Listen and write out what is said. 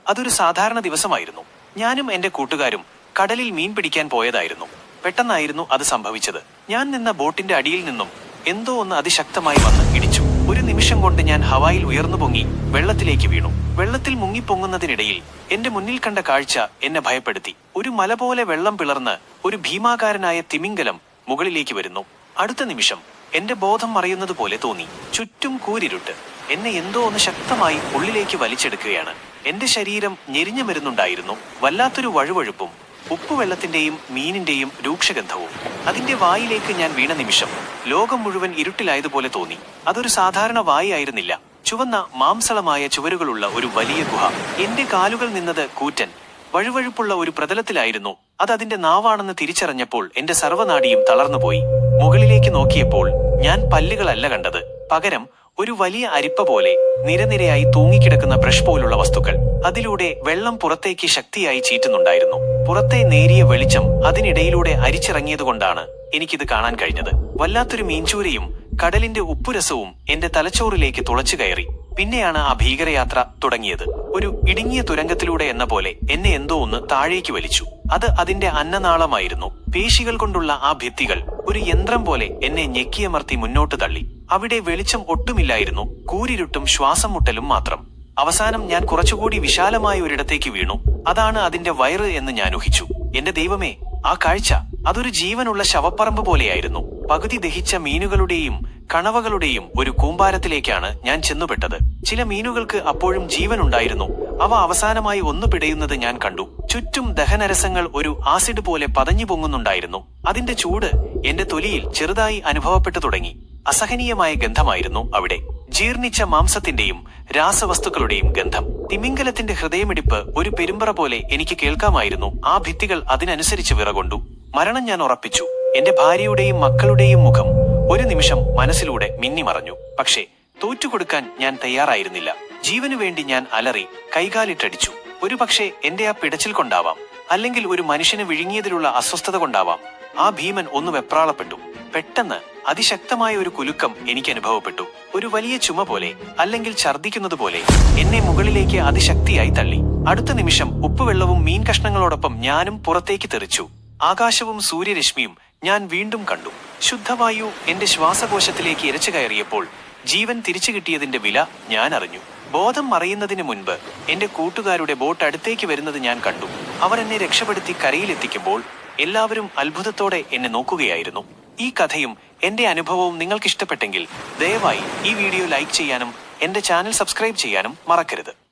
അതൊരു സാധാരണ ദിവസമായിരുന്നു. ഞാനും എന്റെ കൂട്ടുകാരും കടലിൽ മീൻ പിടിക്കാൻ പോയതായിരുന്നു. പെട്ടെന്നായിരുന്നു അത് സംഭവിച്ചത്. ഞാൻ നിന്ന ബോട്ടിന്റെ അടിയിൽ നിന്നും എന്തോ ഒന്ന് അതിശക്തമായി വന്ന് ഇടിച്ചു. ഒരു നിമിഷം കൊണ്ട് ഞാൻ ഹവായിൽ ഉയർന്നു പൊങ്ങി വെള്ളത്തിലേക്ക് വീണു. വെള്ളത്തിൽ മുങ്ങിപ്പൊങ്ങുന്നതിനിടയിൽ എന്റെ മുന്നിൽ കണ്ട കാഴ്ച എന്നെ ഭയപ്പെടുത്തി. ഒരു മല പോലെ വെള്ളം പിളർന്ന് ഒരു ഭീമാകാരനായ തിമിംഗലം മുകളിലേക്ക് വരുന്നു. അടുത്ത നിമിഷം എന്റെ ബോധം മറയുന്നത് പോലെ തോന്നി. ചുറ്റും കൂരിരുട്ട്. എന്നെ എന്തോ ഒന്ന് ശക്തമായി ഉള്ളിലേക്ക് വലിച്ചെടുക്കുകയാണ്. എന്റെ ശരീരം ഞെരിഞ്ഞു വരുന്നുണ്ടായിരുന്നു. വല്ലാത്തൊരു വഴുവഴുപ്പും ഉപ്പുവെള്ളത്തിന്റെയും മീനിന്റെയും രൂക്ഷഗന്ധവും. അതിന്റെ വായിലേക്ക് ഞാൻ വീണ നിമിഷം ലോകം മുഴുവൻ ഇരുട്ടിലായതുപോലെ തോന്നി. അതൊരു സാധാരണ വായായിരുന്നില്ല. ചുവന്ന മാംസളമായ ചുവരുകളുള്ള ഒരു വലിയ ഗുഹ. എന്റെ കാലുകൾ നിന്നത് കൂറ്റൻ വഴുവഴുപ്പുള്ള ഒരു പ്രതലത്തിലായിരുന്നു. അത് അതിന്റെ നാവാണെന്ന് തിരിച്ചറിഞ്ഞപ്പോൾ എന്റെ സർവ്വനാഡിയും തളർന്നുപോയി. മുകളിലേക്ക് നോക്കിയപ്പോൾ ഞാൻ പല്ലുകളല്ല കണ്ടത്. പകരം ഒരു വലിയ അരിപ്പ പോലെ നിരനിരയായി തൂങ്ങിക്കിടക്കുന്ന ബ്രഷ് പോലുള്ള വസ്തുക്കൾ. അതിലൂടെ വെള്ളം പുറത്തേക്ക് ശക്തിയായി ചീറ്റുന്നുണ്ടായിരുന്നു. പുറത്തെ നേരിയ വെളിച്ചം അതിനിടയിലൂടെ അരിച്ചിറങ്ങിയതുകൊണ്ടാണ് എനിക്കിത് കാണാൻ കഴിഞ്ഞത്. വല്ലാത്തൊരു മീൻചൂരയും കടലിന്റെ ഉപ്പുരസവും എന്റെ തലച്ചോറിലേക്ക് തുളച്ചു കയറി. പിന്നെയാണ് ആ ഭീകരയാത്ര തുടങ്ങിയത്. ഒരു ഇടുങ്ങിയ തുരങ്കത്തിലൂടെ എന്ന പോലെ എന്നെ എന്തോ ഒന്ന് താഴേക്ക് വലിച്ചു. അത് അതിന്റെ അന്നനാളമായിരുന്നു. പേശികൾ കൊണ്ടുള്ള ആ ഭിത്തികൾ ഒരു യന്ത്രം പോലെ എന്നെ ഞെക്കിയമർത്തി മുന്നോട്ട് തള്ളി. അവിടെ വെളിച്ചം ഒട്ടുമില്ലായിരുന്നു. കൂരിരുട്ടും ശ്വാസം മുട്ടലും മാത്രം. അവസാനം ഞാൻ കുറച്ചുകൂടി വിശാലമായ ഒരിടത്തേക്ക് വീണു. അതാണ് അതിന്റെ വയറ് എന്ന് ഞാൻ ഊഹിച്ചു. എന്റെ ദൈവമേ, ആ കാഴ്ച! അതൊരു ജീവനുള്ള ശവപ്പറമ്പ് പോലെയായിരുന്നു. പകുതി ദഹിച്ച മീനുകളുടെയും കണവകളുടെയും ഒരു കൂമ്പാരത്തിലേക്കാണ് ഞാൻ ചെന്നുപെട്ടത്. ചില മീനുകൾക്ക് അപ്പോഴും ജീവനുണ്ടായിരുന്നു. അവ അവസാനമായി ഒന്ന് പിടയുന്നത് ഞാൻ കണ്ടു. ചുറ്റും ദഹനരസങ്ങൾ ഒരു ആസിഡ് പോലെ പതഞ്ഞു പൊങ്ങുന്നുണ്ടായിരുന്നു. അതിന്റെ ചൂട് എന്റെ തൊലിയിൽ ചെറുതായി അനുഭവപ്പെട്ടു തുടങ്ങി. അസഹനീയമായ ഗന്ധമായിരുന്നു അവിടെ. ജീർണിച്ച മാംസത്തിന്റെയും രാസവസ്തുക്കളുടെയും ഗന്ധം. തിമിംഗലത്തിന്റെ ഹൃദയമിടിപ്പ് ഒരു പെരുമ്പറ പോലെ എനിക്ക് കേൾക്കാമായിരുന്നു. ആ ഭിത്തികൾ അതിനനുസരിച്ച് വിറകൊണ്ടു. മരണം ഞാൻ ഉറപ്പിച്ചു. എന്റെ ഭാര്യയുടെയും മക്കളുടെയും മുഖം ഒരു നിമിഷം മനസ്സിലൂടെ മിന്നിമറഞ്ഞു. പക്ഷേ തോറ്റുകൊടുക്കാൻ ഞാൻ തയ്യാറായിരുന്നില്ല. ജീവനു വേണ്ടി ഞാൻ അലറി, കൈകാലിട്ടടിച്ചു. ഒരുപക്ഷെ എന്റെ ആ പിടച്ചിൽ കൊണ്ടാവാം, അല്ലെങ്കിൽ ഒരു മനുഷ്യനെ വിഴുങ്ങിയതിലുള്ള അസ്വസ്ഥത കൊണ്ടാവാം. ആ ഭീമൻ ഒന്ന് വെപ്രാളപ്പെട്ടു. പെട്ടെന്ന് അതിശക്തമായ ഒരു കുലുക്കം എനിക്ക് അനുഭവപ്പെട്ടു. ഒരു വലിയ ചുമ പോലെ, അല്ലെങ്കിൽ ഛർദ്ദിക്കുന്നത് പോലെ എന്നെ മുകളിലേക്ക് അതിശക്തിയായി തള്ളി. അടുത്ത നിമിഷം ഉപ്പുവെള്ളവും മീൻ കഷ്ണങ്ങളോടൊപ്പം ഞാനും പുറത്തേക്ക് തെറിച്ചു. ആകാശവും സൂര്യരശ്മിയും ഞാൻ വീണ്ടും കണ്ടു. ശുദ്ധവായു എന്റെ ശ്വാസകോശത്തിലേക്ക് ഇരച്ചു കയറിയപ്പോൾ ജീവൻ തിരിച്ചു കിട്ടിയതിന്റെ വില ഞാൻ അറിഞ്ഞു. ബോധം മറയുന്നതിന് മുൻപ് എന്റെ കൂട്ടുകാരുടെ ബോട്ട് അടുത്തേക്ക് വരുന്നത് ഞാൻ കണ്ടു. അവർ എന്നെ രക്ഷപ്പെടുത്തി കരയിലെത്തിക്കുമ്പോൾ എല്ലാവരും അത്ഭുതത്തോടെ എന്നെ നോക്കുകയായിരുന്നു. ഈ കഥയും എന്റെ അനുഭവവും നിങ്ങൾക്ക് ഇഷ്ടപ്പെട്ടെങ്കിൽ ദയവായി ഈ വീഡിയോ ലൈക്ക് ചെയ്യാനും എന്റെ ചാനൽ സബ്സ്ക്രൈബ് ചെയ്യാനും മറക്കരുത്.